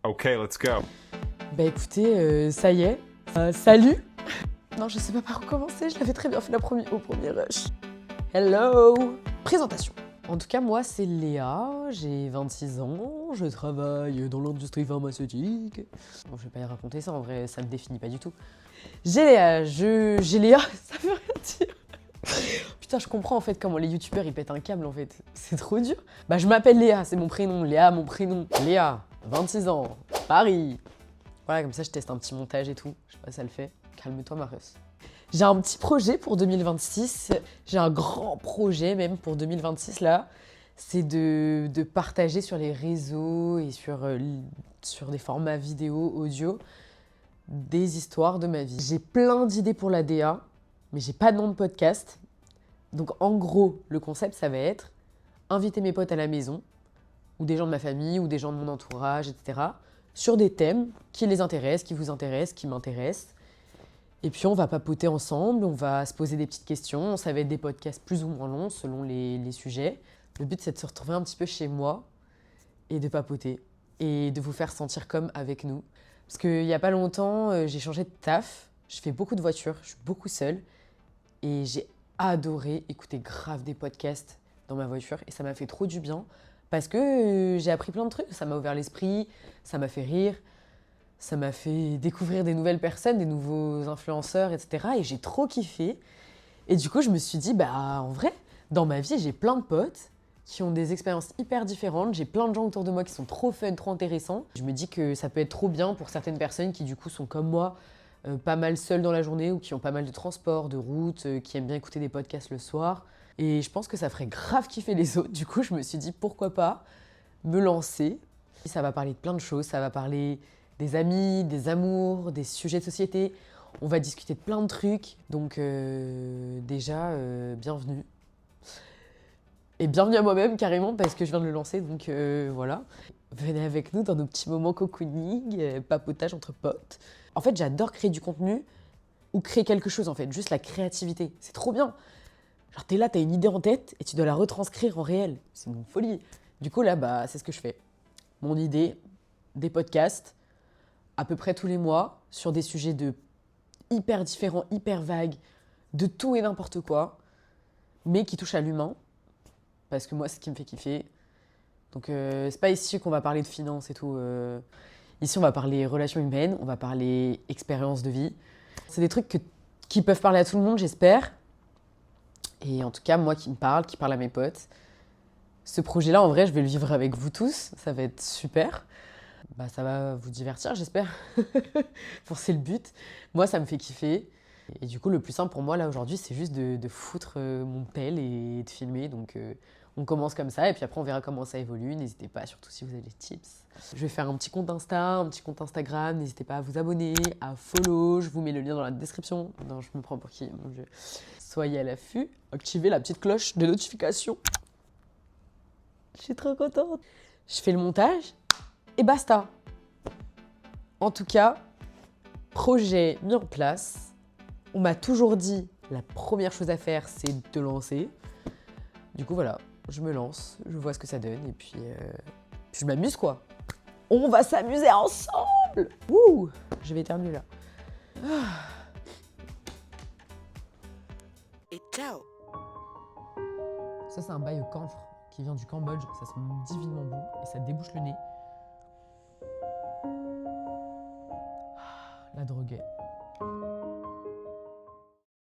Ok, let's go. Bah écoutez, ça y est. Salut. Non, je sais pas par où commencer, je l'avais très bien fait au premier rush. Hello. Présentation. En tout cas, moi, c'est Léa, j'ai 26 ans, je travaille dans l'industrie pharmaceutique. Bon, je vais pas y raconter ça, en vrai, ça me définit pas du tout. J'ai Léa, ça veut rien dire. Putain, je comprends en fait comment les youtubeurs ils pètent un câble en fait. C'est trop dur. Bah, je m'appelle Léa, c'est mon prénom. Léa, mon prénom. Léa, 26 ans, Paris. Voilà, comme ça, je teste un petit montage et tout. Je sais pas si ça le fait. Calme-toi, Marius. J'ai un petit projet pour 2026. J'ai un grand projet même pour 2026 là. C'est de partager sur les réseaux et sur des formats vidéo, audio, des histoires de ma vie. J'ai plein d'idées pour la DA, mais j'ai pas de nom de podcast. Donc en gros, le concept, ça va être inviter mes potes à la maison, ou des gens de ma famille, ou des gens de mon entourage, etc., sur des thèmes qui les intéressent, qui vous intéressent, qui m'intéressent. Et puis on va papoter ensemble, on va se poser des petites questions. Ça va être des podcasts plus ou moins longs selon les sujets. Le but, c'est de se retrouver un petit peu chez moi et de papoter et de vous faire sentir comme avec nous. Parce qu'il n'y a pas longtemps, j'ai changé de taf. Je fais beaucoup de voitures, je suis beaucoup seule. Et j'ai adoré écouter grave des podcasts dans ma voiture. Et ça m'a fait trop du bien. Parce que j'ai appris plein de trucs. Ça m'a ouvert l'esprit, ça m'a fait rire. Ça m'a fait découvrir des nouvelles personnes, des nouveaux influenceurs, etc. Et j'ai trop kiffé. Et du coup, je me suis dit, bah en vrai, dans ma vie, j'ai plein de potes qui ont des expériences hyper différentes. J'ai plein de gens autour de moi qui sont trop fun, trop intéressants. Je me dis que ça peut être trop bien pour certaines personnes qui, du coup, sont comme moi, pas mal seules dans la journée ou qui ont pas mal de transport, de route, qui aiment bien écouter des podcasts le soir. Et je pense que ça ferait grave kiffer les autres. Du coup, je me suis dit, pourquoi pas me lancer. Ça va parler de plein de choses. Ça va parler des amis, des amours, des sujets de société. On va discuter de plein de trucs. Donc déjà, bienvenue. Et bienvenue à moi-même carrément parce que je viens de le lancer. Donc voilà. Venez avec nous dans nos petits moments cocooning, papotage entre potes. En fait, j'adore créer du contenu ou créer quelque chose en fait. Juste la créativité. C'est trop bien. Genre t'es là, t'as une idée en tête et tu dois la retranscrire en réel. C'est une folie. Du coup là, bah c'est ce que je fais. Mon idée, des podcasts, à peu près tous les mois, sur des sujets de hyper différents, hyper vagues, de tout et n'importe quoi, mais qui touchent à l'humain, parce que moi, c'est ce qui me fait kiffer. Donc, c'est pas ici qu'on va parler de finance et tout. Ici, on va parler relations humaines, on va parler expérience de vie. C'est des trucs qui peuvent parler à tout le monde, j'espère. Et en tout cas, moi qui parle à mes potes. Ce projet-là, en vrai, je vais le vivre avec vous tous. Ça va être super. Bah, ça va vous divertir, j'espère. Bon, c'est le but. Moi, ça me fait kiffer. Et du coup, le plus simple pour moi, là, aujourd'hui, c'est juste de foutre mon pelle et de filmer. Donc, on commence comme ça. Et puis après, on verra comment ça évolue. N'hésitez pas, surtout si vous avez des tips. Je vais faire un petit compte Insta, un petit compte Instagram. N'hésitez pas à vous abonner, à follow. Je vous mets le lien dans la description. Non, je me prends pour qui, mon Dieu. Soyez à l'affût. Activez la petite cloche de notification. Je suis trop contente. Je fais le montage. Et basta. En tout cas, projet mis en place. On m'a toujours dit, la première chose à faire, c'est de te lancer. Du coup, voilà, je me lance, je vois ce que ça donne, et puis je m'amuse, quoi. On va s'amuser ensemble. Ouh, je vais éternuer, là. Et ciao. Ça, c'est un bail au camphre qui vient du Cambodge. Ça sent divinement bon, et ça débouche le nez. La drogue.